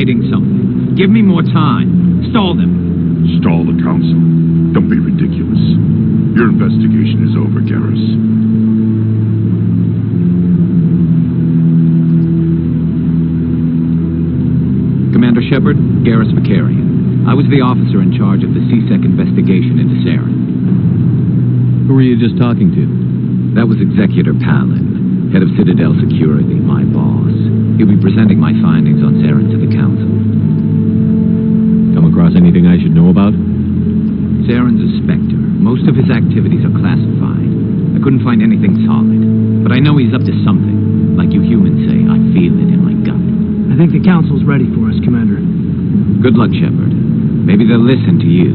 hiding something. Give me more time. Stall them. Stall the council? Don't be ridiculous. Your investigation is over, Garrus. Commander Shepard, Garrus Vicarian. I was the officer in charge of the C-Sec investigation into Saren. Who were you just talking to? That was Executor Palin, head of Citadel Security, my boss. He'll be presenting my findings on Saren to the Council. Come across anything I should know about? Saren's a Spectre. Most of his activities are classified. I couldn't find anything solid. But I know he's up to something. Like you humans say, I feel it in my gut. I think the Council's ready for us, Commander. Good luck, Shepard. Maybe they'll listen to you.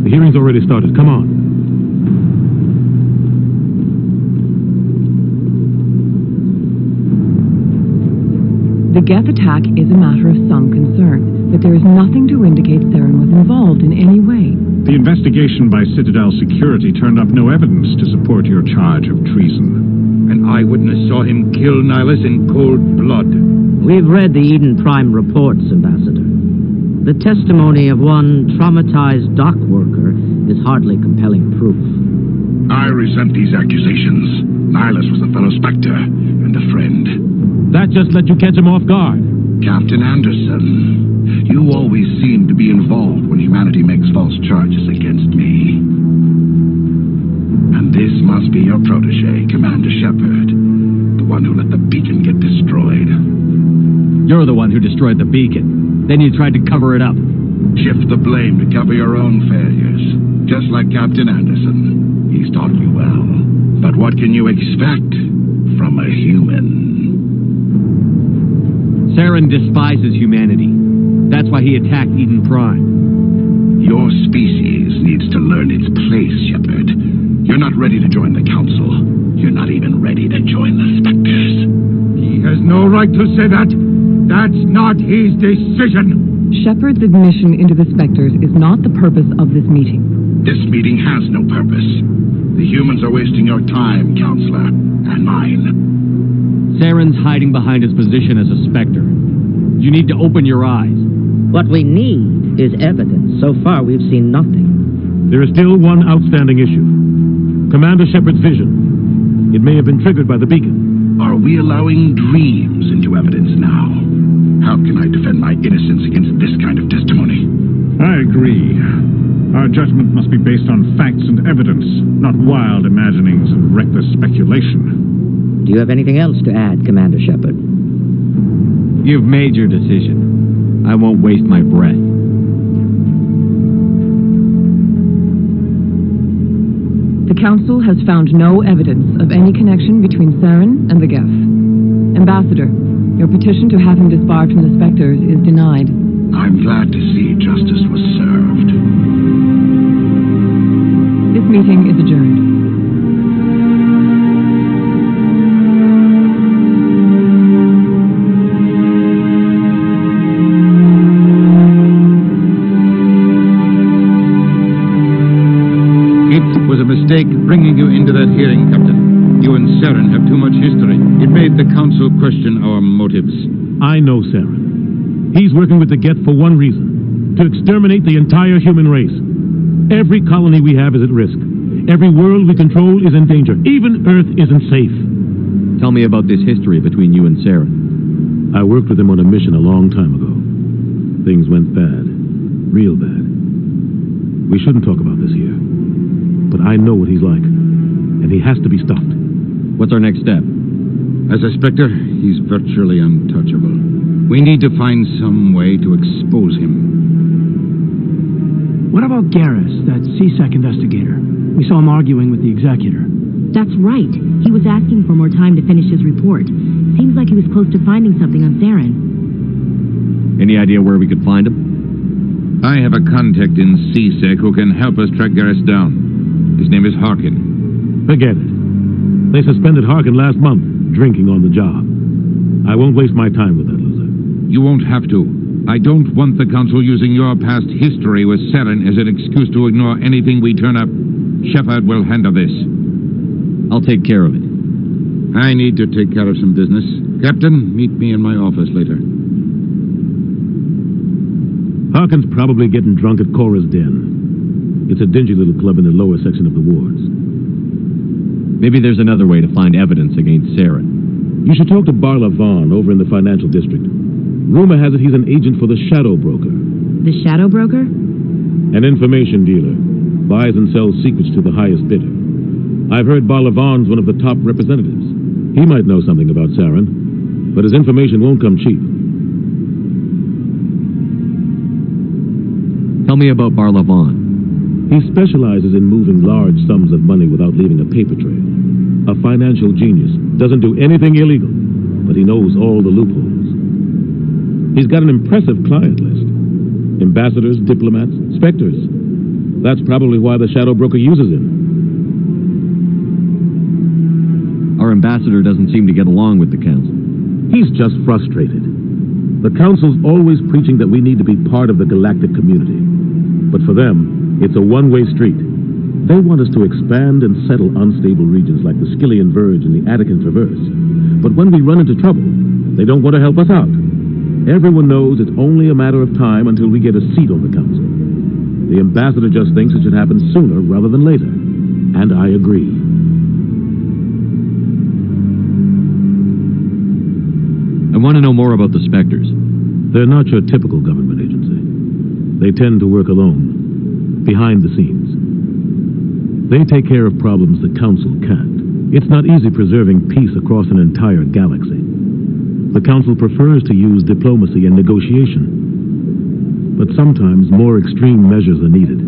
The hearing's already started. Come on. The Geth attack is a matter of some concern, but there is nothing to indicate Saren was involved in any way. The investigation by Citadel Security turned up no evidence to support your charge of treason. An eyewitness saw him kill Nihilus in cold blood. We've read the Eden Prime reports, Ambassador. The testimony of one traumatized dock worker is hardly compelling proof. I resent these accusations. Nihilus was a fellow Spectre and a friend. That just let you catch him off guard. Captain Anderson, you always seem to be involved when humanity makes false charges against me. And this must be your protege, Commander Shepard, the one who let the beacon get destroyed. You're the one who destroyed the beacon. Then you tried to cover it up. Shift the blame to cover your own failures. Just like Captain Anderson. He's taught you well. But what can you expect from a human? Saren despises humanity. That's why he attacked Eden Prime. Your species needs to learn its place, Shepard. You're not ready to join the Council. You're not even ready to join the Spectres. He has no right to say that. That's not his decision. Shepard's admission into the Spectres is not the purpose of this meeting. This meeting has no purpose. The humans are wasting your time, Counselor, and mine. Saren's hiding behind his position as a Spectre. You need to open your eyes. What we need is evidence. So far, we've seen nothing. There is still one outstanding issue. Commander Shepard's vision. It may have been triggered by the beacon. Are we allowing dreams into evidence now? How can I defend my innocence against this kind of testimony? I agree. Our judgment must be based on facts and evidence, not wild imaginings and reckless speculation. Do you have anything else to add, Commander Shepard? You've made your decision. I won't waste my breath. The Council has found no evidence of any connection between Saren and the Geth. Ambassador, your petition to have him disbarred from the Spectres is denied. I'm glad to see justice was served. This meeting is adjourned. It was a mistake bringing you into that hearing, Captain. You and Saren have too much history. It made the Council question our motives. I know Saren. He's working with the Geth for one reason. To exterminate the entire human race. Every colony we have is at risk. Every world we control is in danger. Even Earth isn't safe. Tell me about this history between you and Saren. I worked with him on a mission a long time ago. Things went bad. Real bad. We shouldn't talk about this here. But I know what he's like. And he has to be stopped. What's our next step? As a Spectre, he's virtually untouchable. We need to find some way to expose him. What about Garrus, that C-Sec investigator? We saw him arguing with the Executor. That's right. He was asking for more time to finish his report. Seems like he was close to finding something on Saren. Any idea where we could find him? I have a contact in CSEC who can help us track Garrus down. His name is Harkin. Forget it. They suspended Harkin last month, drinking on the job. I won't waste my time with that loser. You won't have to. I don't want the Council using your past history with Saren as an excuse to ignore anything we turn up. Shepard will handle this. I'll take care of it. I need to take care of some business. Captain, meet me in my office later. Harkin's probably getting drunk at Cora's Den. It's a dingy little club in the lower section of the wards. Maybe there's another way to find evidence against Saren. You should talk to Barla Vaughn over in the financial district. Rumor has it he's an agent for the Shadow Broker. The Shadow Broker? An information dealer. Buys and sells secrets to the highest bidder. I've heard Barla Vaughn's one of the top representatives. He might know something about Saren, but his information won't come cheap. Tell me about Barla Vaughn. He specializes in moving large sums of money without leaving a paper trail. A financial genius. Doesn't do anything illegal, but he knows all the loopholes. He's got an impressive client list. Ambassadors, diplomats, specters. That's probably why the Shadow Broker uses him. Our ambassador doesn't seem to get along with the Council. He's just frustrated. The Council's always preaching that we need to be part of the galactic community. But for them, it's a one-way street. They want us to expand and settle unstable regions like the Skillian Verge and the Attican Traverse. But when we run into trouble, they don't want to help us out. Everyone knows it's only a matter of time until we get a seat on the Council. The ambassador just thinks it should happen sooner rather than later. And I agree. I want to know more about the Spectres. They're not your typical government agency. They tend to work alone, behind the scenes. They take care of problems the Council can't. It's not easy preserving peace across an entire galaxy. The Council prefers to use diplomacy and negotiation. But sometimes more extreme measures are needed.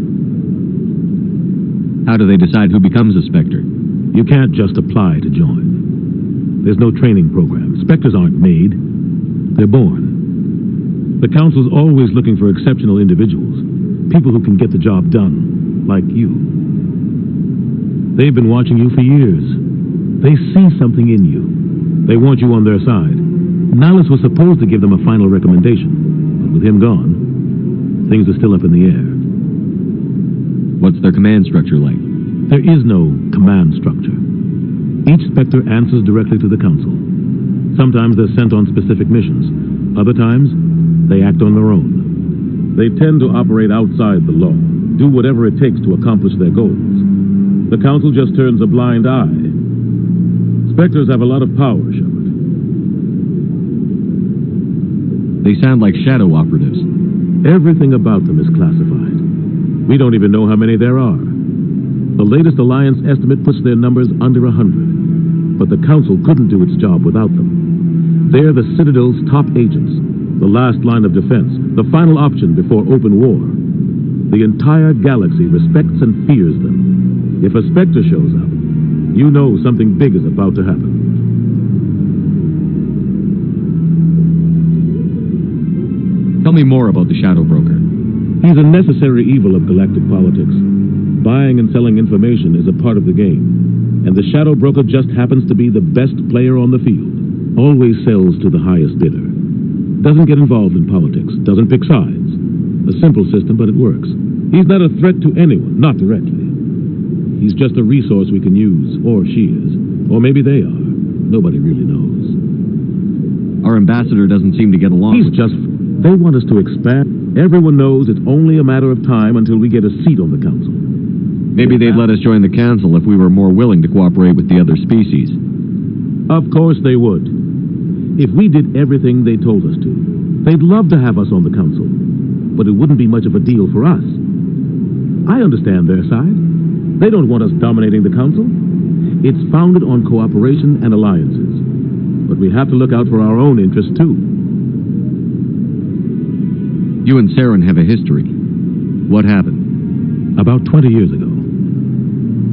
How do they decide who becomes a Spectre? You can't just apply to join. There's no training program. Spectres aren't made. They're born. The Council's always looking for exceptional individuals. People who can get the job done, like you. They've been watching you for years. They see something in you. They want you on their side. Nihilus was supposed to give them a final recommendation, but with him gone, things are still up in the air. What's their command structure like? There is no command structure. Each Spectre answers directly to the Council. Sometimes they're sent on specific missions. Other times, they act on their own. They tend to operate outside the law, do whatever it takes to accomplish their goals. The Council just turns a blind eye. Spectres have a lot of power, Shepard. They sound like shadow operatives. Everything about them is classified. We don't even know how many there are. The latest Alliance estimate puts their numbers under 100. But the Council couldn't do its job without them. They're the Citadel's top agents, the last line of defense, the final option before open war. The entire galaxy respects and fears them. If a Spectre shows up, you know something big is about to happen. Tell me more about the Shadow Broker. He's a necessary evil of galactic politics. Buying and selling information is a part of the game. And the Shadow Broker just happens to be the best player on the field. Always sells to the highest bidder. Doesn't get involved in politics. Doesn't pick sides. A simple system, but it works. He's not a threat to anyone, not directly. He's just a resource we can use, or she is. Or maybe they are. Nobody really knows. Our ambassador doesn't seem to get along He's with just... They want us to expand. Everyone knows it's only a matter of time until we get a seat on the Council. Maybe they'd let us join the Council if we were more willing to cooperate with the other species. Of course they would. If we did everything they told us to, they'd love to have us on the Council. But it wouldn't be much of a deal for us. I understand their side. They don't want us dominating the Council. It's founded on cooperation and alliances. But we have to look out for our own interests, too. You and Saren have a history. What happened? About 20 years ago,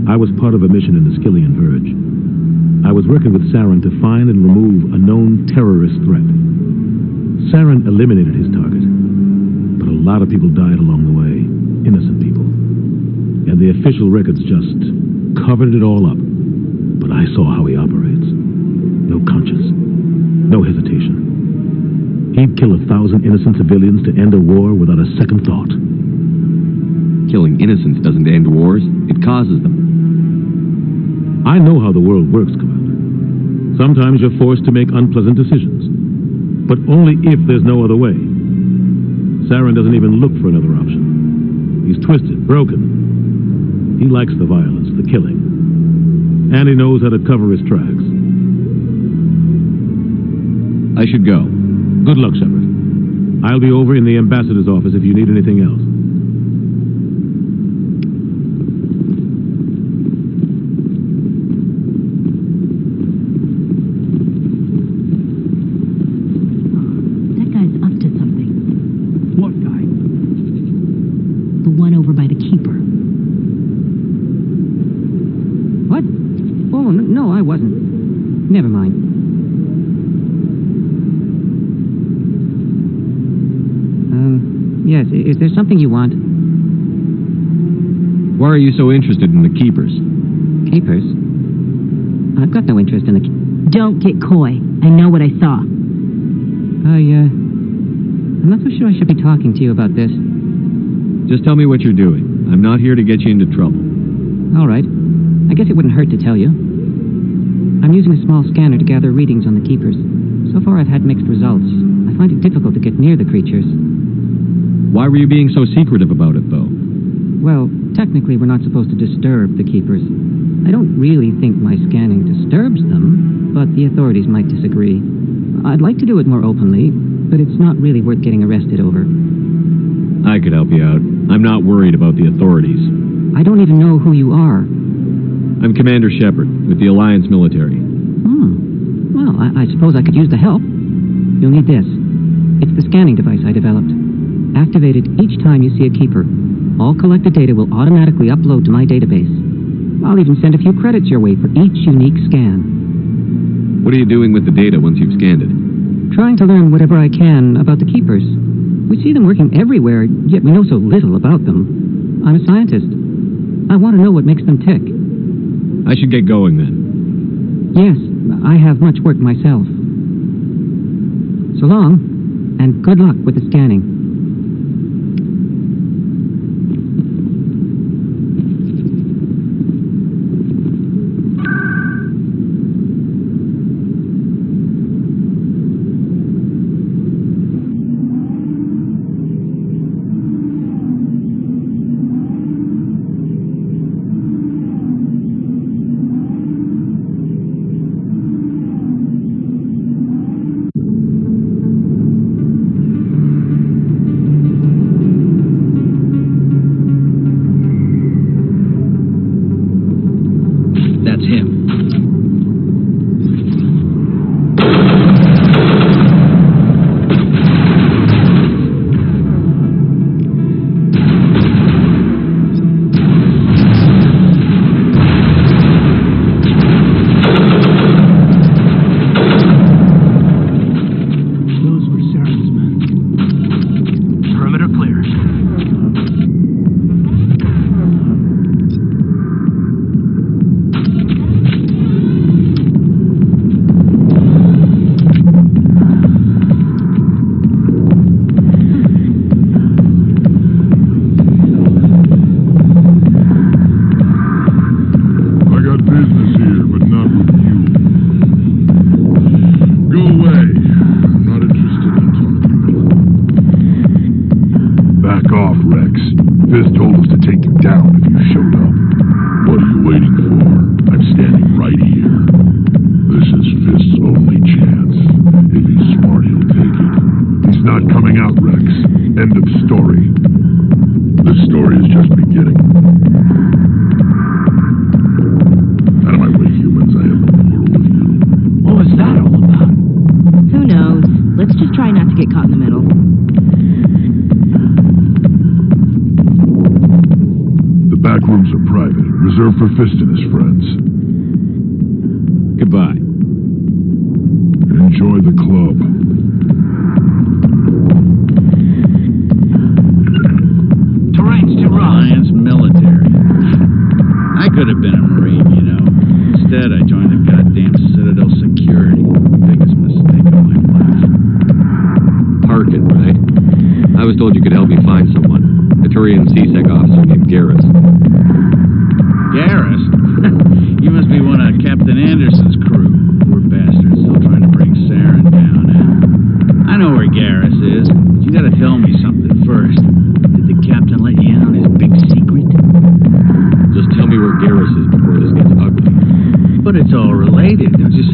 I was part of a mission in the Skillian Verge. I was working with Saren to find and remove a known terrorist threat. Saren eliminated his target, but a lot of people died along the way, innocent people. And the official records just covered it all up. But I saw how he operates. No conscience, no hesitation. He'd kill 1,000 innocent civilians to end a war without a second thought. Killing innocents doesn't end wars, it causes them. I know how the world works, Commander. Sometimes you're forced to make unpleasant decisions, but only if there's no other way. Saren doesn't even look for another option. He's twisted, broken. He likes the violence, the killing. And he knows how to cover his tracks. I should go. Good luck, Shepard. I'll be over in the ambassador's office if you need anything else. That guy's up to something. What guy? The one over by the keeper. What? Oh, no, I wasn't. Never mind. Yes, is there something you want? Why are you so interested in the Keepers? Keepers? I've got no interest in the... Don't get coy. I know what I saw. I'm not so sure I should be talking to you about this. Just tell me what you're doing. I'm not here to get you into trouble. All right. I guess it wouldn't hurt to tell you. I'm using a small scanner to gather readings on the Keepers. So far I've had mixed results. I find it difficult to get near the creatures. Why were you being so secretive about it, though? Well, technically we're not supposed to disturb the Keepers. I don't really think my scanning disturbs them, but the authorities might disagree. I'd like to do it more openly, but it's not really worth getting arrested over. I could help you out. I'm not worried about the authorities. I don't even know who you are. I'm Commander Shepard, with the Alliance military. Well, I suppose I could use the help. You'll need this. It's the scanning device I developed. Activated each time you see a Keeper. All collected data will automatically upload to my database. I'll even send a few credits your way for each unique scan. What are you doing with the data once you've scanned it? Trying to learn whatever I can about the Keepers. We see them working everywhere, yet we know so little about them. I'm a scientist. I want to know what makes them tick. I should get going then. Yes, I have much work myself. So long, and good luck with the scanning. Reserved for Fist and his friends. Goodbye. Enjoy the club.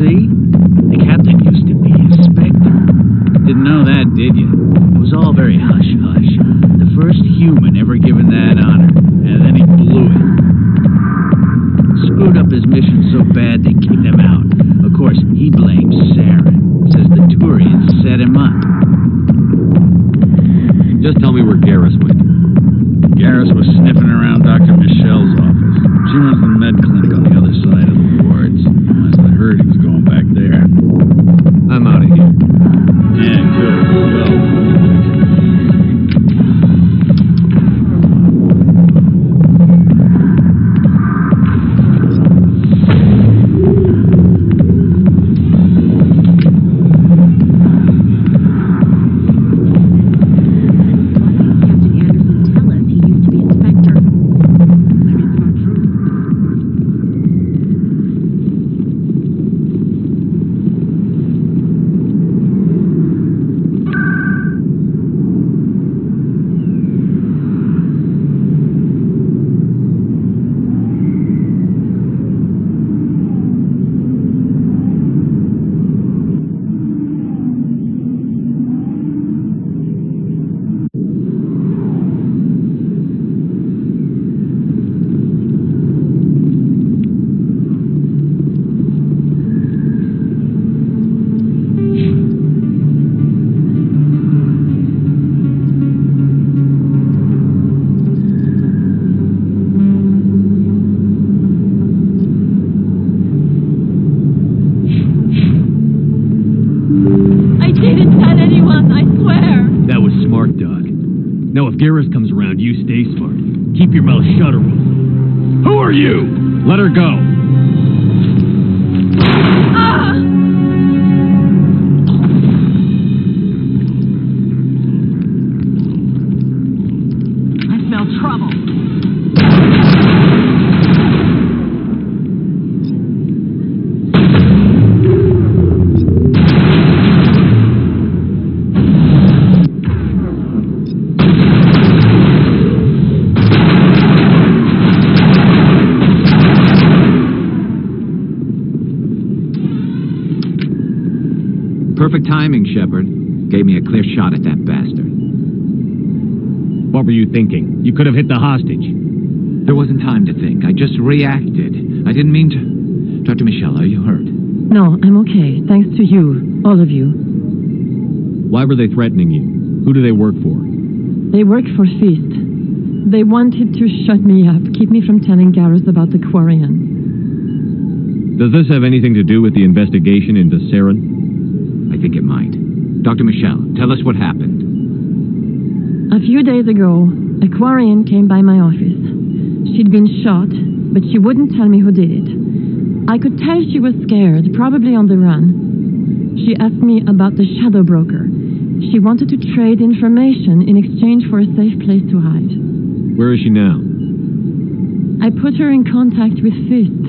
see? The captain used to be a Spectre. Didn't know that, did you? It was all very hush-hush. The first human ever given that honor, and then he blew it. Screwed up his mission so bad they kicked him out. Of course, he blames Saren. Says the Turians set him up. Just tell me where Garrus went. Garrus was sniffing around Dr. Michelle's office. She runs the med clinic on the other side of the wards. Must have heard he was going back there. I'm out of here. Yeah, good. Go. If Garrus comes around, you stay smart. Keep your mouth shut or we'll... Who are you? Let her go. I smell trouble. Perfect timing, Shepard. Gave me a clear shot at that bastard. What were you thinking? You could have hit the hostage. There wasn't time to think. I just reacted. I didn't mean to... Dr. Michelle, are you hurt? No, I'm okay. Thanks to you. All of you. Why were they threatening you? Who do they work for? They work for Feast. They wanted to shut me up, keep me from telling Garrus about the Quarian. Does this have anything to do with the investigation into Saren? I think it might. Dr. Michelle, tell us what happened. A few days ago, a Quarian came by my office. She'd been shot, but she wouldn't tell me who did it. I could tell she was scared, probably on the run. She asked me about the Shadow Broker. She wanted to trade information in exchange for a safe place to hide. Where is she now? I put her in contact with Fist.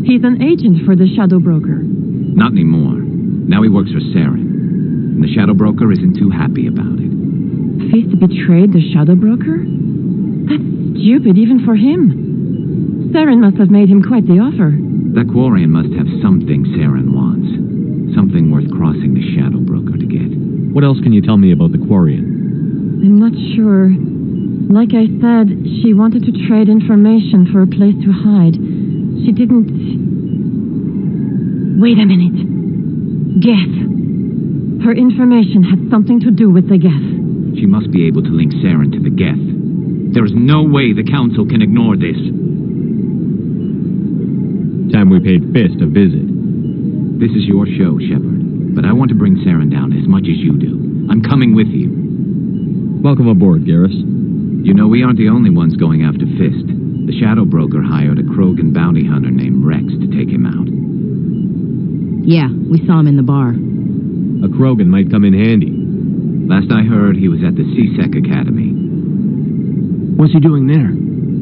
He's an agent for the Shadow Broker. Not anymore. Now he works for Saren. And the Shadow Broker isn't too happy about it. Fist betrayed the Shadow Broker? That's stupid even for him. Saren must have made him quite the offer. That Quarian must have something Saren wants. Something worth crossing the Shadow Broker to get. What else can you tell me about the Quarian? I'm not sure. Like I said, she wanted to trade information for a place to hide. She didn't... Wait a minute. Geth. Her information had something to do with the Geth. She must be able to link Saren to the Geth. There is no way the Council can ignore this. Time we paid Fist a visit. This is your show, Shepard. But I want to bring Saren down as much as you do. I'm coming with you. Welcome aboard, Garrus. You know, we aren't the only ones going after Fist. The Shadow Broker hired a Krogan bounty hunter named Rex to take him out. Yeah, we saw him in the bar. A Krogan might come in handy. Last I heard, he was at the CSEC Academy. What's he doing there?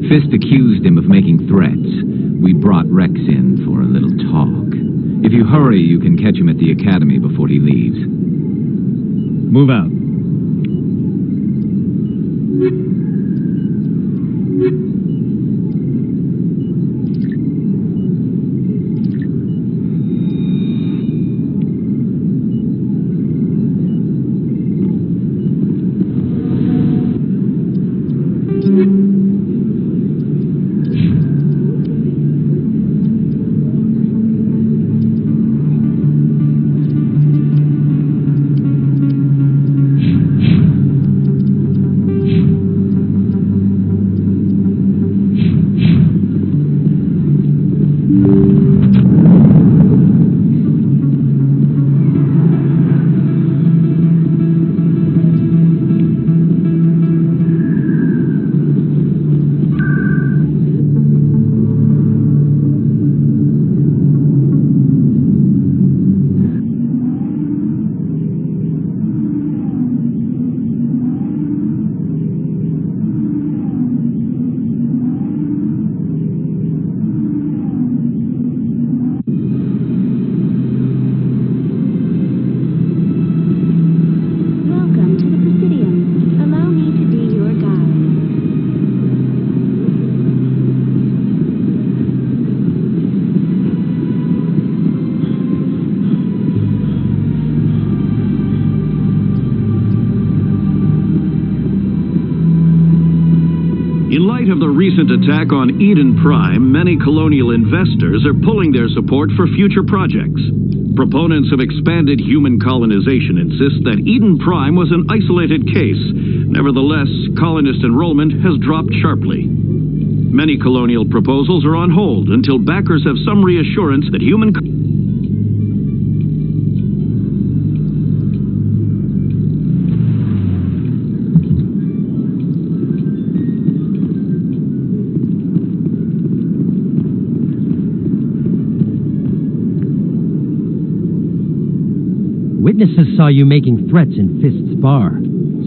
Fist accused him of making threats. We brought Rex in for a little talk. If you hurry, you can catch him at the Academy before he leaves. Move out. recent attack on Eden Prime, many colonial investors are pulling their support for future projects. Proponents of expanded human colonization insist that Eden Prime was an isolated case. Nevertheless, colonist enrollment has dropped sharply. Many colonial proposals are on hold until backers have some reassurance that human... Witnesses saw you making threats in Fist's bar.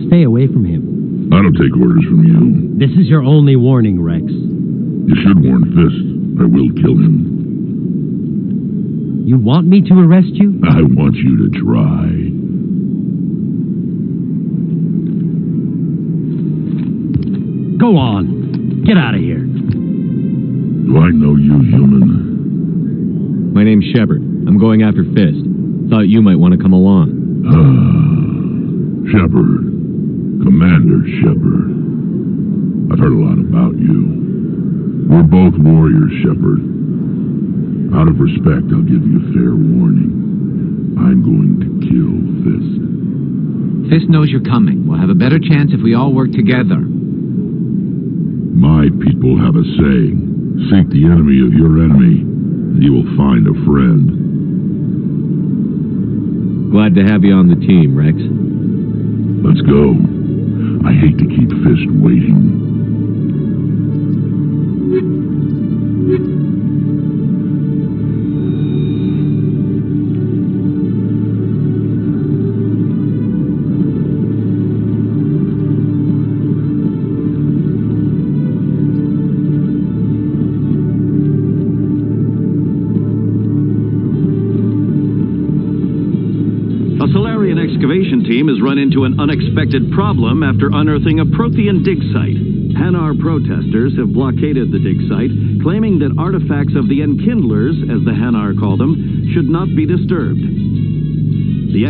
Stay away from him. I don't take orders from you. This is your only warning, Rex. You should warn Fist. I will kill him. You want me to arrest you? I want you to try. Go on. Get out of here. Do I know you, human? My name's Shepard. I'm going after Fist. Thought you might want to come along. Shepard. Commander Shepard. I've heard a lot about you. We're both warriors, Shepard. Out of respect, I'll give you fair warning. I'm going to kill Fist. Fist knows you're coming. We'll have a better chance if we all work together. My people have a saying. Seek the enemy of your enemy, and you will find a friend. Glad to have you on the team, Rex. Let's go. I hate to keep Fist waiting. Excavation team has run into an unexpected problem after unearthing a Prothean dig site. Hanar protesters have blockaded the dig site, claiming that artifacts of the Enkindlers, as the Hanar call them, should not be disturbed. The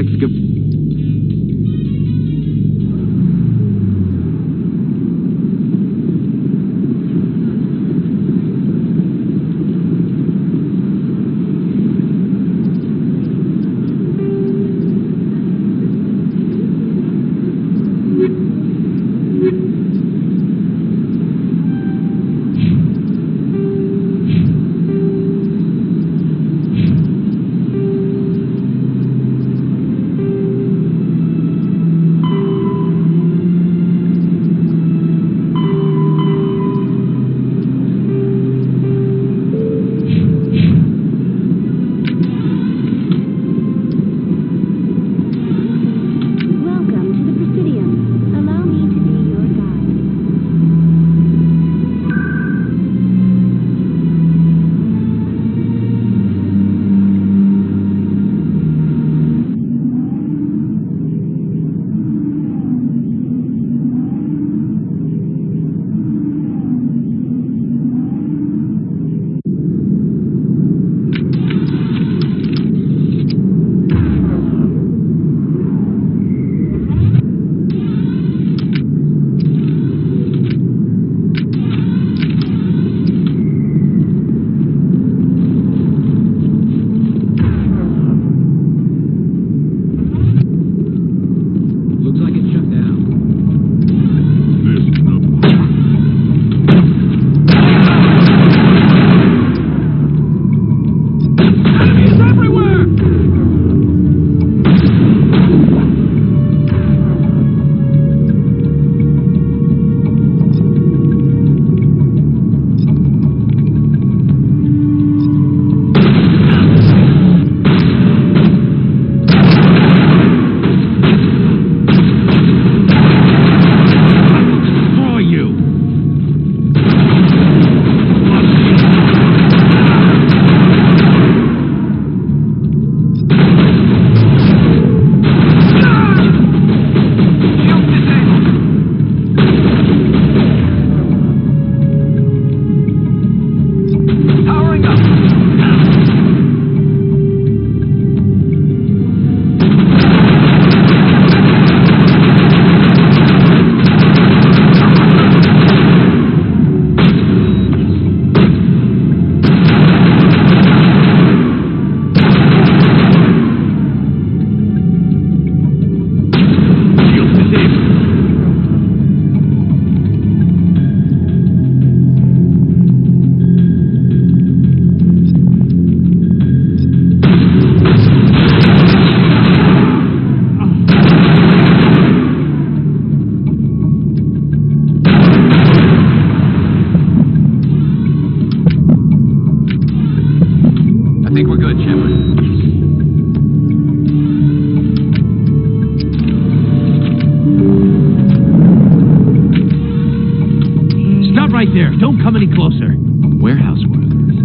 Don't come any closer. Warehouse workers.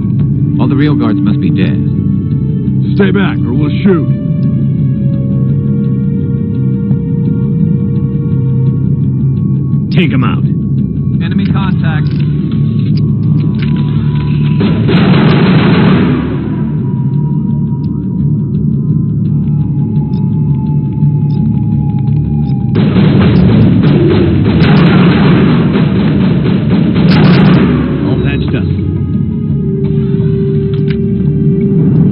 All the real guards must be dead. Stay back, or we'll shoot. Take him out. Enemy contact. All patched up.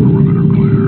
Perimeter clear.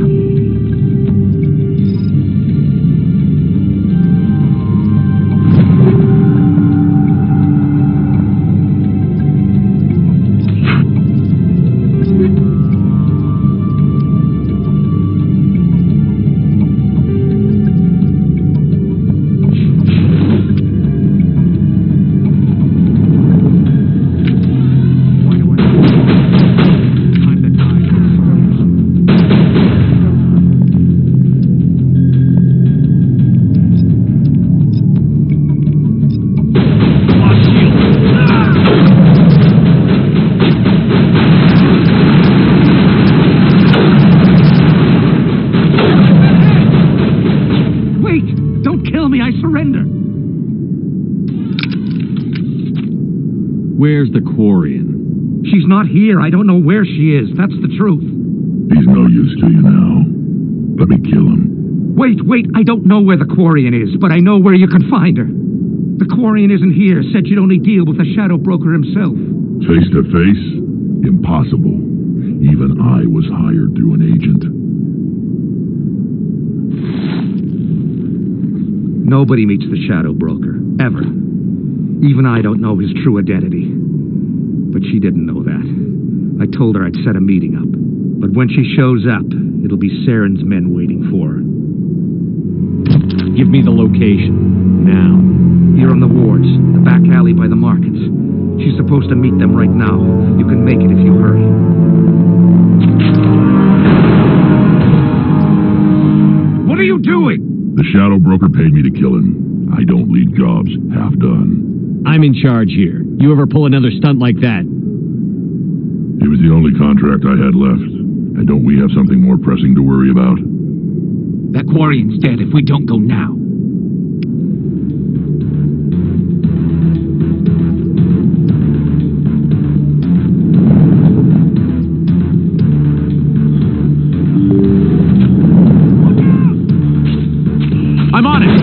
Where's the Quarian? She's not here. I don't know where she is. That's the truth. He's no use to you now. Let me kill him. Wait. I don't know where the Quarian is, but I know where you can find her. The Quarian isn't here. Said you'd only deal with the Shadow Broker himself. Face to face? Impossible. Even I was hired through an agent. Nobody meets the Shadow Broker. Ever. Even I don't know his true identity. But she didn't know that. I told her I'd set a meeting up. But when she shows up, it'll be Saren's men waiting for her. Give me the location. Now. Here on the wards, the back alley by the markets. She's supposed to meet them right now. You can make it if you hurry. What are you doing? The Shadow Broker paid me to kill him. I don't lead jobs half done. I'm in charge here. You ever pull another stunt like that? He was the only contract I had left. And don't we have something more pressing to worry about? That Quarian's dead if we don't go now. I'm on it!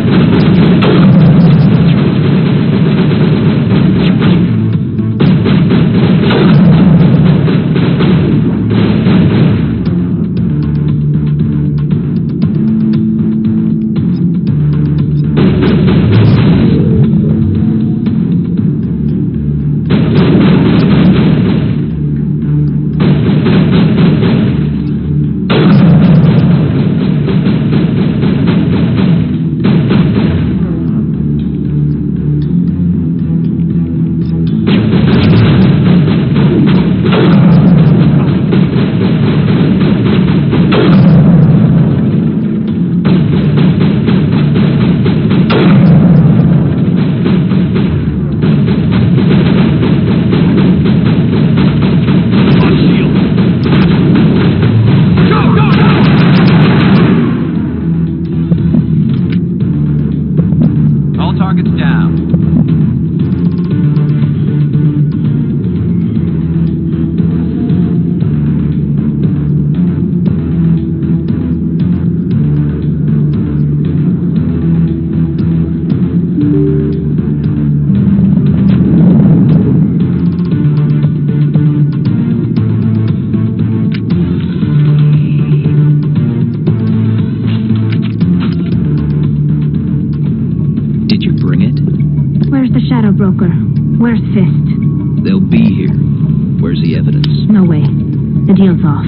Shadow Broker. Where's Fist? They'll be here. Where's the evidence? No way. The deal's off.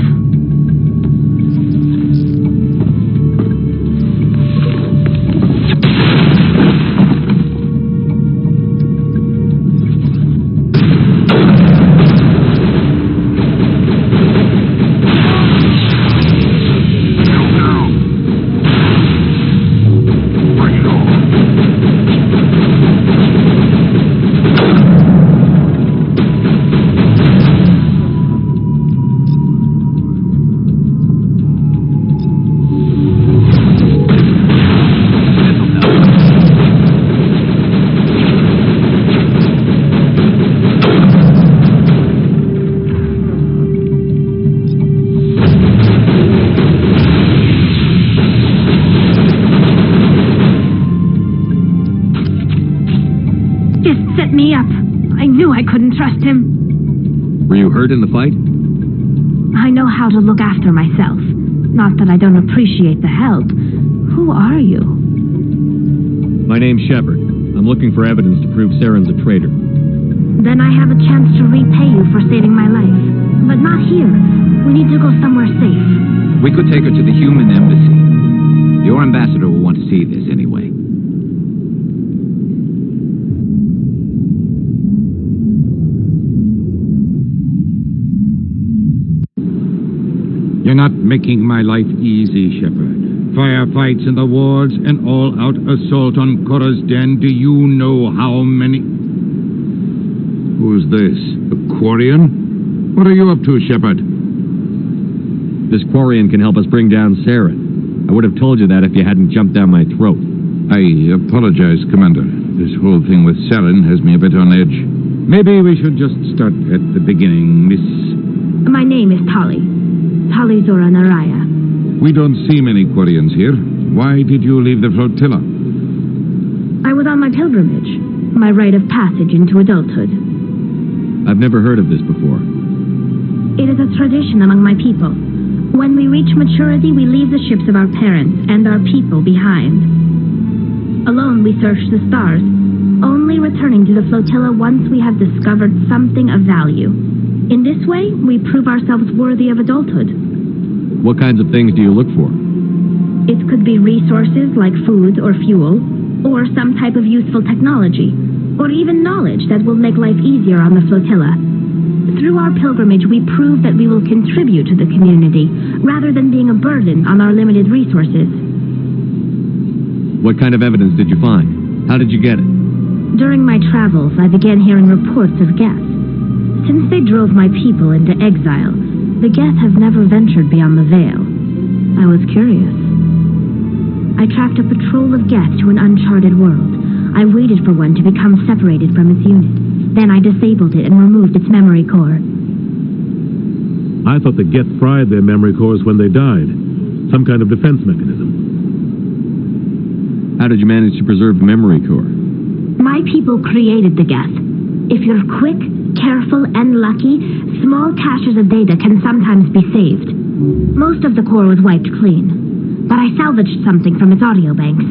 Were you hurt in the fight? I know how to look after myself. Not that I don't appreciate the help. Who are you? My name's Shepard. I'm looking for evidence to prove Saren's a traitor. Then I have a chance to repay you for saving my life. But not here. We need to go somewhere safe. We could take her to the human embassy. Your ambassador will want to see this anyway. You're not making my life easy, Shepard. Firefights in the wards, an all-out assault on Korra's den. Do you know how many... Who's this? A Quarian? What are you up to, Shepard? This Quarian can help us bring down Saren. I would have told you that if you hadn't jumped down my throat. I apologize, Commander. This whole thing with Saren has me a bit on edge. Maybe we should just start at the beginning, Miss... My name is Tali. Tali Zora Naraya. We don't see many Quarians here. Why did you leave the flotilla? I was on my pilgrimage. My rite of passage into adulthood. I've never heard of this before. It is a tradition among my people. When we reach maturity, we leave the ships of our parents and our people behind. Alone, we search the stars, only returning to the flotilla once we have discovered something of value. In this way, we prove ourselves worthy of adulthood. What kinds of things do you look for? It could be resources like food or fuel, or some type of useful technology, or even knowledge that will make life easier on the flotilla. Through our pilgrimage, we prove that we will contribute to the community, rather than being a burden on our limited resources. What kind of evidence did you find? How did you get it? During my travels, I began hearing reports of Geth. Since they drove my people into exile, the Geth have never ventured beyond the Veil. I was curious. I tracked a patrol of Geth to an uncharted world. I waited for one to become separated from its unit. Then I disabled it and removed its memory core. I thought the Geth fried their memory cores when they died. Some kind of defense mechanism. How did you manage to preserve the memory core? My people created the Geth. If you're quick, careful, and lucky, small caches of data can sometimes be saved. Most of the core was wiped clean, but I salvaged something from its audio banks.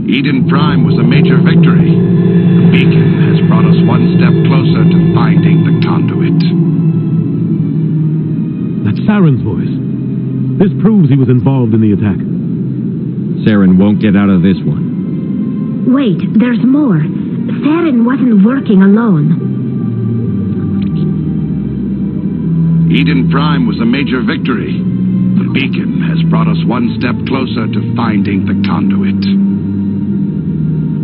Eden Prime was a major victory. The beacon has brought us one step closer to finding the conduit. That's Saren's voice. This proves he was involved in the attack. Saren won't get out of this one. Wait, there's more. Saren wasn't working alone. Eden Prime was a major victory. The beacon has brought us one step closer to finding the conduit.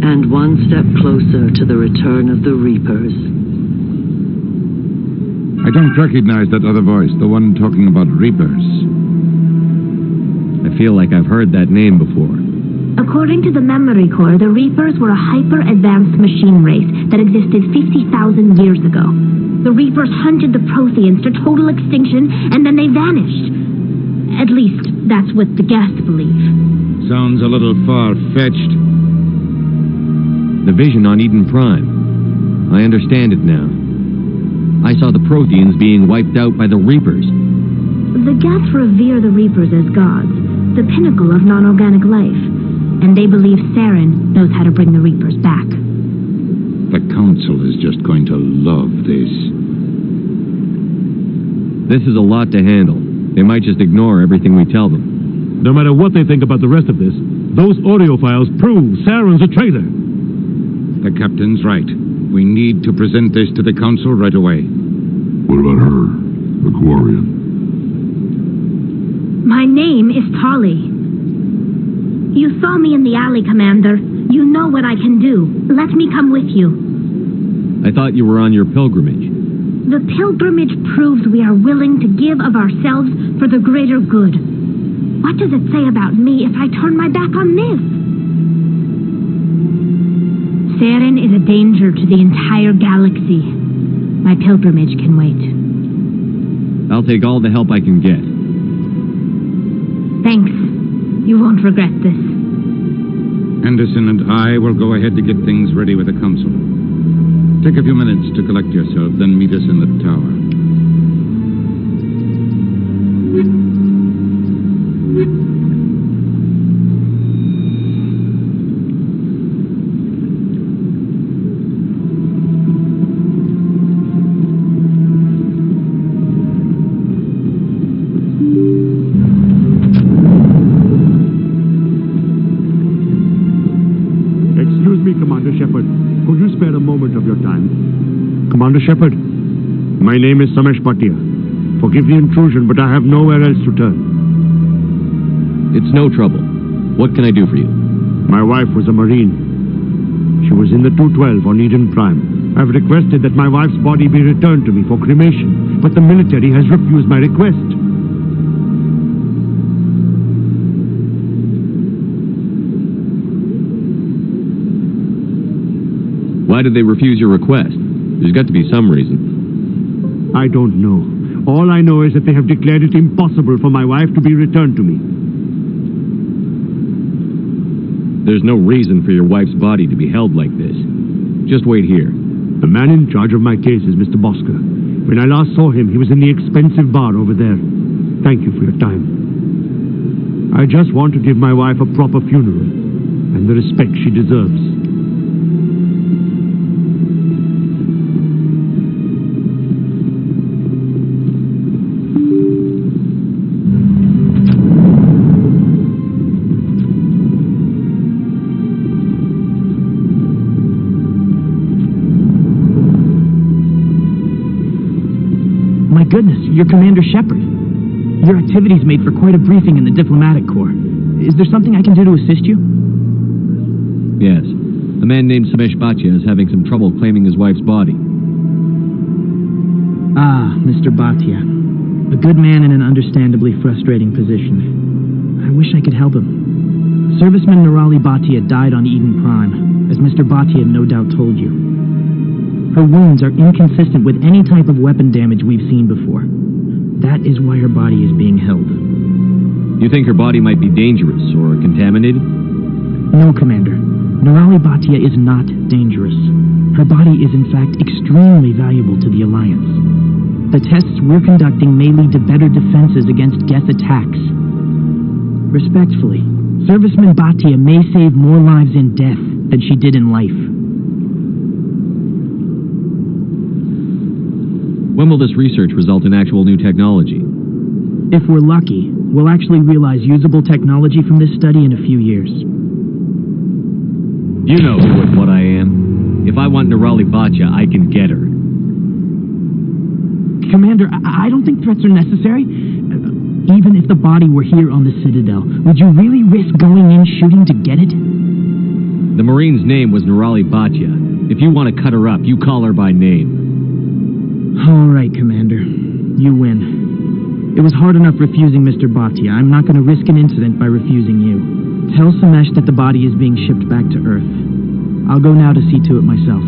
And one step closer to the return of the Reapers. I don't recognize that other voice, the one talking about Reapers. I feel like I've heard that name before. According to the memory core, the Reapers were a hyper-advanced machine race that existed 50,000 years ago. The Reapers hunted the Protheans to total extinction, and then they vanished. At least, that's what the Geth believe. Sounds a little far-fetched. The vision on Eden Prime. I understand it now. I saw the Protheans being wiped out by the Reapers. The Geth revere the Reapers as gods, the pinnacle of non-organic life. And they believe Saren knows how to bring the Reapers back. The Council is just going to love this. This is a lot to handle. They might just ignore everything we tell them. No matter what they think about the rest of this, those audio files prove Saren's a traitor. The captain's right. We need to present this to the Council right away. What about her, the Quarian? My name is Tali. You saw me in the alley, Commander. You know what I can do. Let me come with you. I thought you were on your pilgrimage. The pilgrimage proves we are willing to give of ourselves for the greater good. What does it say about me if I turn my back on this? Saren is a danger to the entire galaxy. My pilgrimage can wait. I'll take all the help I can get. Thanks. You won't regret this. Anderson and I will go ahead to get things ready with the Council. Take a few minutes to collect yourself, then meet us in the tower. Excuse me, Commander Shepard. Could you spare a moment of your time? Commander Shepard, my name is Samesh Bhatia. Forgive the intrusion, but I have nowhere else to turn. It's no trouble. What can I do for you? My wife was a Marine. She was in the 212 on Eden Prime. I've requested that my wife's body be returned to me for cremation, but the military has refused my request. Why did they refuse your request? There's got to be some reason. I don't know. All I know is that they have declared it impossible for my wife to be returned to me. There's no reason for your wife's body to be held like this. Just wait here. The man in charge of my case is Mr. Bosker. When I last saw him, he was in the expensive bar over there. Thank you for your time. I just want to give my wife a proper funeral and the respect she deserves. My goodness, you're Commander Shepard. Your activities made for quite a briefing in the diplomatic corps. Is there something I can do to assist you? Yes. A man named Samesh Bhatia is having some trouble claiming his wife's body. Ah, Mr. Bhatia. A good man in an understandably frustrating position. I wish I could help him. Serviceman Nirali Bhatia died on Eden Prime, as Mr. Bhatia no doubt told you. Her wounds are inconsistent with any type of weapon damage we've seen before. That is why her body is being held. You think her body might be dangerous or contaminated? No, Commander. Nirali Bhatia is not dangerous. Her body is in fact extremely valuable to the Alliance. The tests we're conducting may lead to better defenses against Geth attacks. Respectfully, Serviceman Bhatia may save more lives in death than she did in life. When will this research result in actual new technology? If we're lucky, we'll actually realize usable technology from this study in a few years. You know who and what I am. If I want Nirali Bhatia, I can get her. Commander, I don't think threats are necessary. Even if the body were here on the Citadel, would you really risk going in shooting to get it? The Marine's name was Nirali Bhatia. If you want to cut her up, you call her by name. All right, Commander. You win. It was hard enough refusing Mr. Bhatia. I'm not going to risk an incident by refusing you. Tell Samesh that the body is being shipped back to Earth. I'll go now to see to it myself.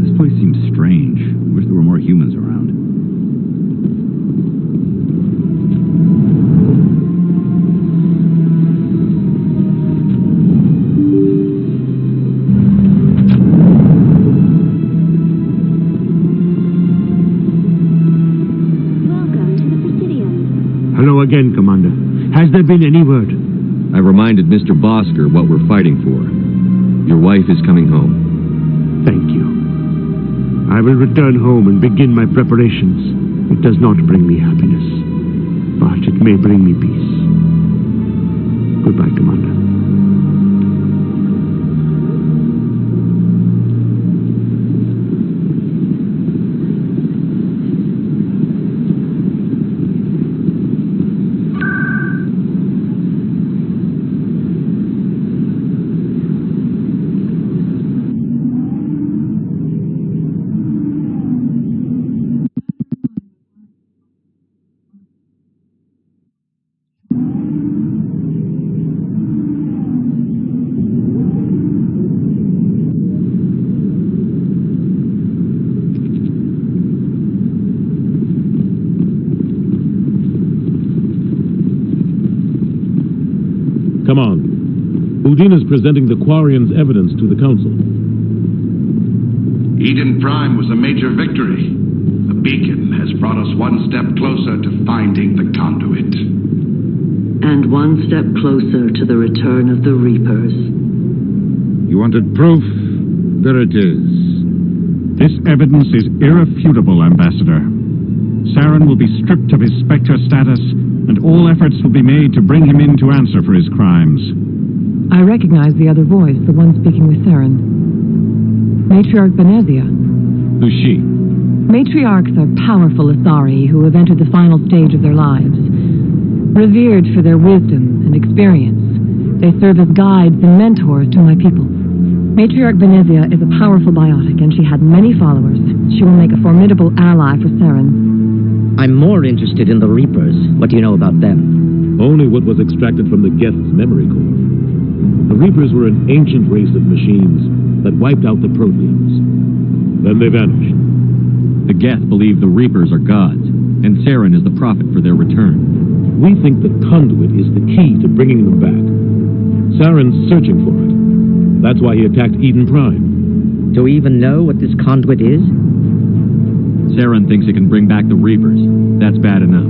This place seems strange. Wish there were more humans around. Hello again, Commander. Has there been any word? I reminded Mr. Bosker what we're fighting for. Your wife is coming home. Thank you. I will return home and begin my preparations. It does not bring me happiness, but it may bring me peace. Goodbye, Commander. Come on. Udina's presenting the Quarian's evidence to the Council. Eden Prime was a major victory. The beacon has brought us one step closer to finding the conduit. And one step closer to the return of the Reapers. You wanted proof? There it is. This evidence is irrefutable, Ambassador. Saren will be stripped of his Spectre status, and all efforts will be made to bring him in to answer for his crimes. I recognize the other voice, the one speaking with Saren. Matriarch Benezia. Who's she? Matriarchs are powerful Athari who have entered the final stage of their lives. Revered for their wisdom and experience, they serve as guides and mentors to my people. Matriarch Benezia is a powerful biotic, and she had many followers. She will make a formidable ally for Saren. I'm more interested in the Reapers. What do you know about them? Only what was extracted from the Geth's memory core. The Reapers were an ancient race of machines that wiped out the Proteans. Then they vanished. The Geth believe the Reapers are gods, and Saren is the prophet for their return. We think the conduit is the key to bringing them back. Saren's searching for it. That's why he attacked Eden Prime. Do we even know what this conduit is? Saren thinks it can bring back the Reapers. That's bad enough.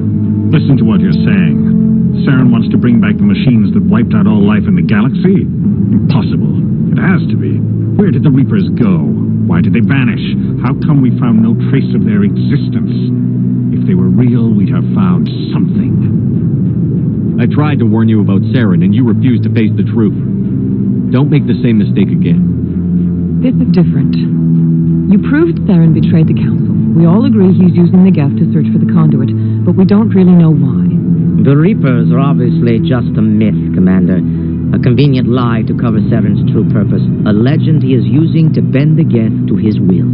Listen to what you're saying. Saren wants to bring back the machines that wiped out all life in the galaxy? Impossible. It has to be. Where did the Reapers go? Why did they vanish? How come we found no trace of their existence? If they were real, we'd have found something. I tried to warn you about Saren, and you refused to face the truth. Don't make the same mistake again. This is different. You proved Saren betrayed the Council. We all agree he's using the Geth to search for the conduit, but we don't really know why. The Reapers are obviously just a myth, Commander. A convenient lie to cover Saren's true purpose. A legend he is using to bend the Geth to his will.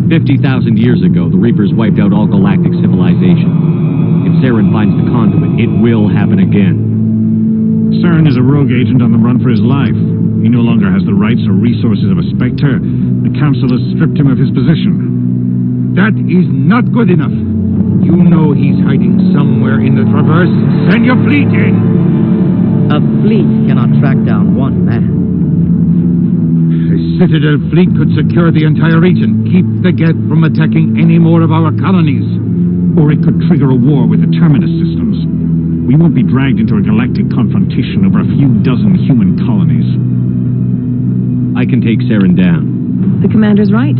50,000 years ago, the Reapers wiped out all galactic civilization. If Saren finds the conduit, it will happen again. Saren is a rogue agent on the run for his life. He no longer has the rights or resources of a Spectre. The Council has stripped him of his position. That is not good enough. You know he's hiding somewhere in the Traverse. Send your fleet in! A fleet cannot track down one man. A Citadel fleet could secure the entire region, keep the Geth from attacking any more of our colonies. Or it could trigger a war with the Terminus systems. We won't be dragged into a galactic confrontation over a few dozen human colonies. I can take Saren down. The commander's right.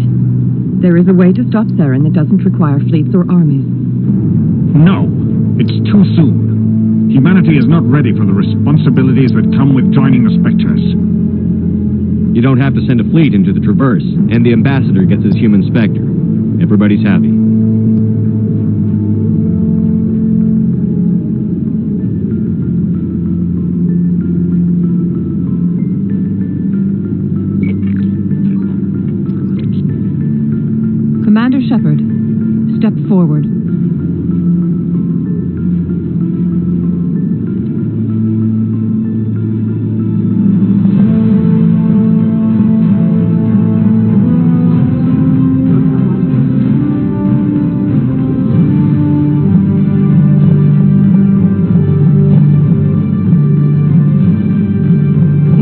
There is a way to stop Saren that doesn't require fleets or armies. No, it's too soon. Humanity is not ready for the responsibilities that come with joining the Spectres. You don't have to send a fleet into the Traverse, and the ambassador gets his human Spectre. Everybody's happy. Commander Shepard, step forward.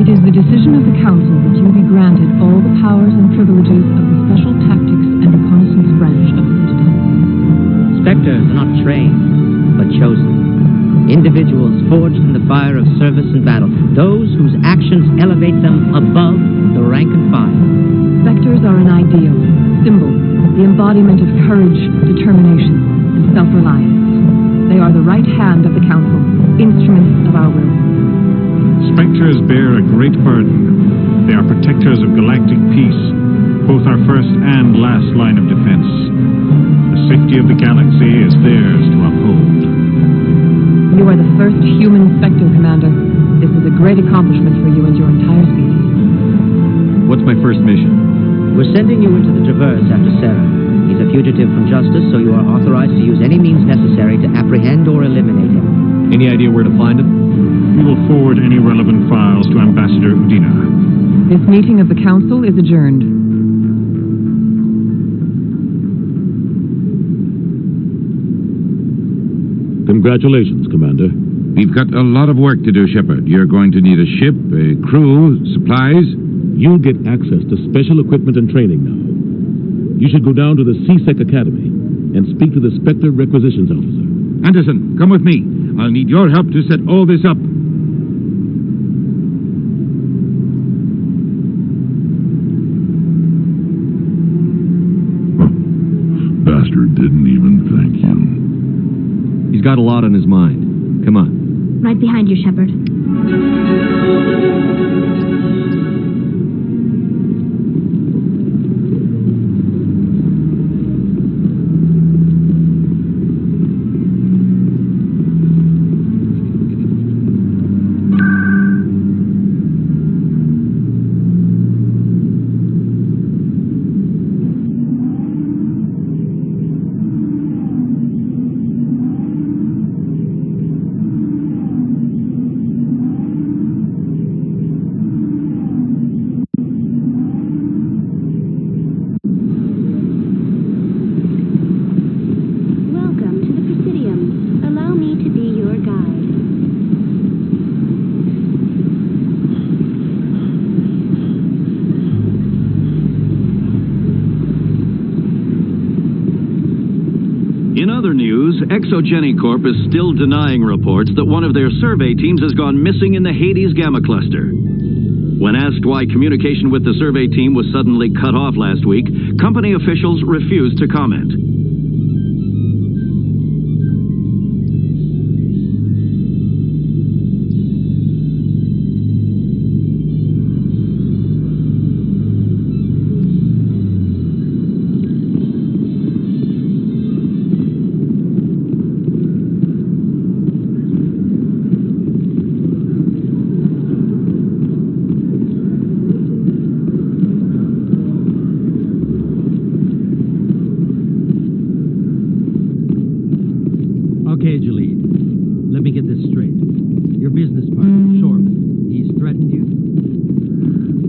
It is the decision of the Council that you be granted all the powers and privileges of the Special Tactics and Reconnaissance branch of the Citadel. Spectres are not trained, but chosen. Individuals forged in the fire of service and battle. Those whose actions elevate them above the rank and file. Spectres are an ideal, a symbol, the embodiment of courage, determination, and self-reliance. They are the right hand of the Council, instruments of our will. Spectres bear a great burden. They are protectors of galactic peace, both our first and last line of defense. The safety of the galaxy is theirs to uphold. You are the first human Spectre, Commander. This is a great accomplishment for you and your entire species. What's my first mission? We're sending you into the Traverse after Saren. He's a fugitive from justice, so you are authorized to use any means necessary to apprehend or eliminate him. Any idea where to find him? We will forward any relevant files to Ambassador Udina. This meeting of the Council is adjourned. Congratulations, Commander. We've got a lot of work to do, Shepard. You're going to need a ship, a crew, supplies. You'll get access to special equipment and training now. You should go down to the CSEC Academy and speak to the Spectre Requisitions Officer. Anderson, come with me. I'll need your help to set all this up. Bastard didn't even thank you. He's got a lot on his mind. Come on. Right behind you, Shepard. In other news, Exogenicorp is still denying reports that one of their survey teams has gone missing in the Hades Gamma Cluster. When asked why communication with the survey team was suddenly cut off last week, company officials refused to comment. Okay, Jalid. Let me get this straight. Your business partner, Shorman, he's threatened you?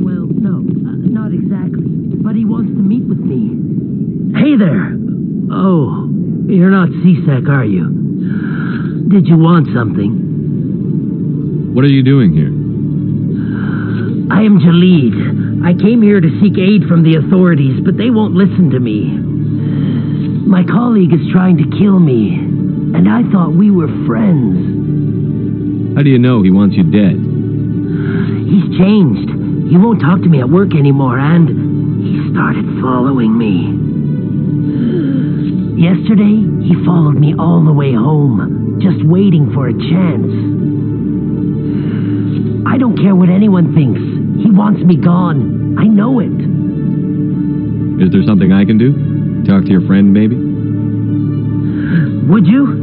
Well, no, not exactly. But he wants to meet with me. Hey there! Oh, you're not CSEC, are you? Did you want something? What are you doing here? I am Jalid. I came here to seek aid from the authorities, but they won't listen to me. My colleague is trying to kill me, and I thought we were friends. How do you know he wants you dead? He's changed. He won't talk to me at work anymore, and he started following me. Yesterday, he followed me all the way home, just waiting for a chance. I don't care what anyone thinks. He wants me gone. I know it. Is there something I can do? Talk to your friend, maybe? Would you?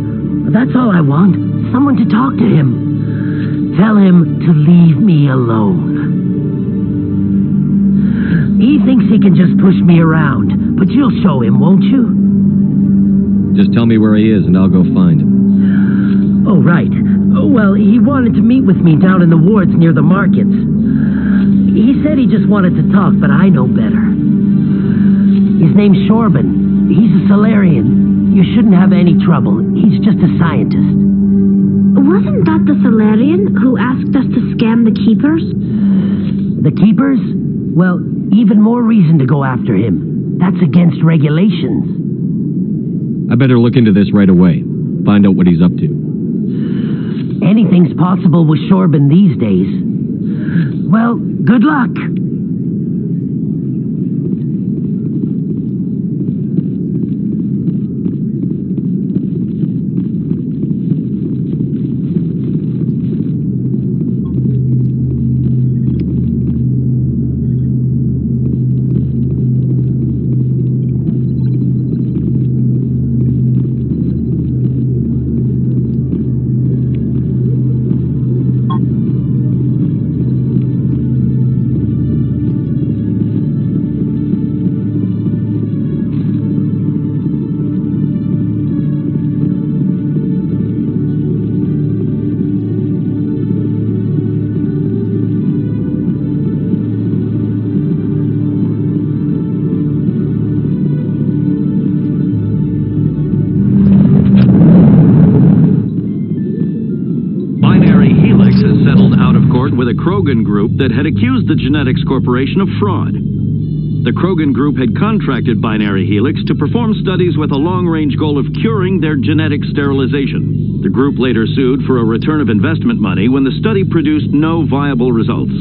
That's all I want. Someone to talk to him. Tell him to leave me alone. He thinks he can just push me around, but you'll show him, won't you? Just tell me where he is and I'll go find him. Oh, right. Well, he wanted to meet with me down in the wards near the markets. He said he just wanted to talk, but I know better. His name's Shorban. He's a Solarian. You shouldn't have any trouble. He's just a scientist. Wasn't that the Solarian who asked us to scan the Keepers? The Keepers? Well, even more reason to go after him. That's against regulations. I better look into this right away. Find out what he's up to. Anything's possible with Shorban these days. Well, good luck. has settled out of court with a Krogan group that had accused the Genetics Corporation of fraud. The Krogan group had contracted Binary Helix to perform studies with a long-range goal of curing their genetic sterilization. The group later sued for a return of investment money when the study produced no viable results.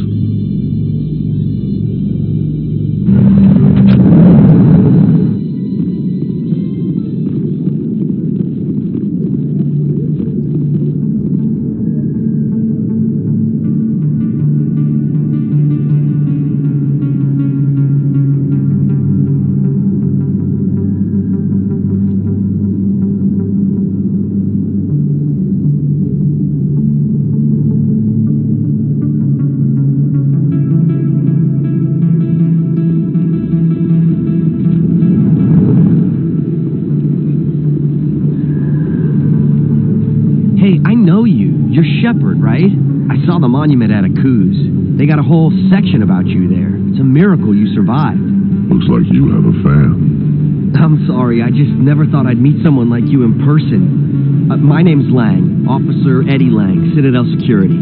Shepherd, right? I saw the monument at Akuz. They got a whole section about you there. It's a miracle you survived. Looks like you have a fan. I'm sorry, I just never thought I'd meet someone like you in person. My name's Lang, Officer Eddie Lang, Citadel Security.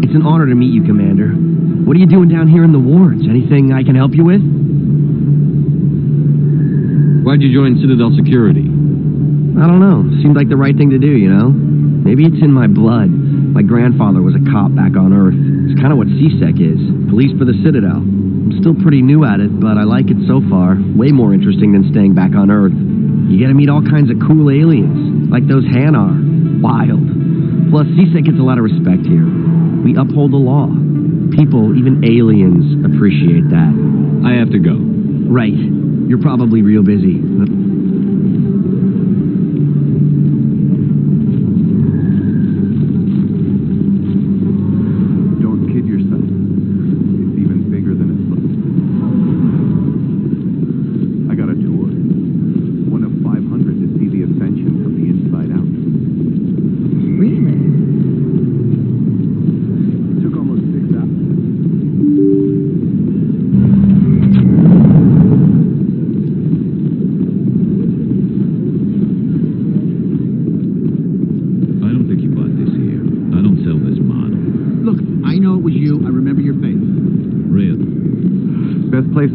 It's an honor to meet you, Commander. What are you doing down here in the wards? Anything I can help you with? Why'd you join Citadel Security? I don't know. Seemed like the right thing to do, you know? Maybe it's in my blood. My grandfather was a cop back on Earth. It's kind of what CSEC is. Police for the Citadel. I'm still pretty new at it, but I like it so far. Way more interesting than staying back on Earth. You get to meet all kinds of cool aliens, like those Hanar. Wild. Plus, CSEC gets a lot of respect here. We uphold the law. People, even aliens, appreciate that. I have to go. Right. You're probably real busy.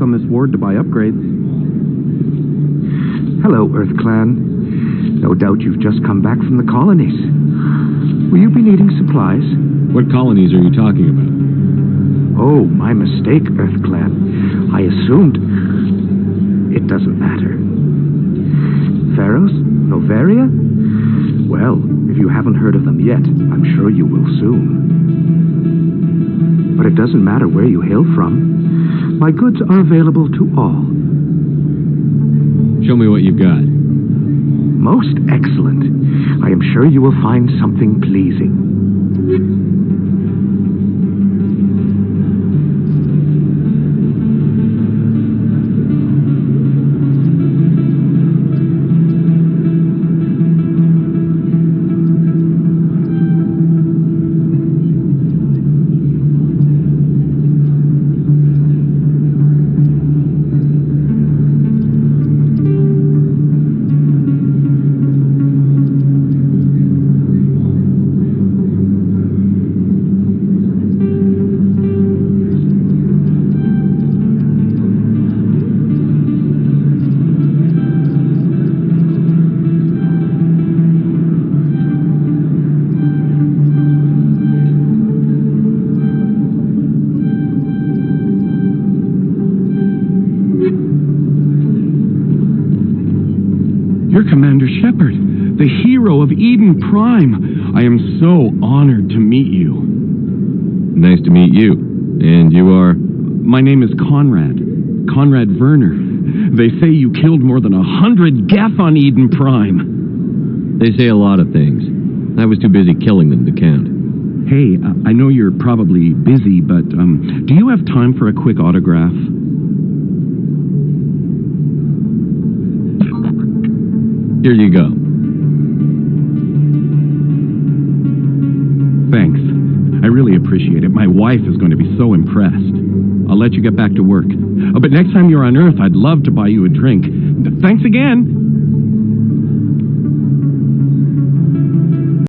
On this ward to buy upgrades. Hello, Earth Clan. No doubt you've just come back from the colonies. Will you be needing supplies? What colonies are you talking about? Oh, my mistake, Earth Clan. I assumed... It doesn't matter. Pharos? Novaria? Well, if you haven't heard of them yet, I'm sure you will soon. But it doesn't matter where you hail from. My goods are available to all. Show me what you've got. Most excellent. I am sure you will find something pleasing. You're Commander Shepard, the hero of Eden Prime. I am so honored to meet you. Nice to meet you. And you are? My name is Conrad Werner. They say you killed more than 100 Geth on Eden Prime. They say a lot of things. I was too busy killing them to count. Hey, I know you're probably busy, but do you have time for a quick autograph? Here you go. Thanks. I really appreciate it. My wife is going to be so impressed. I'll let you get back to work. But next time you're on Earth, I'd love to buy you a drink. Thanks again.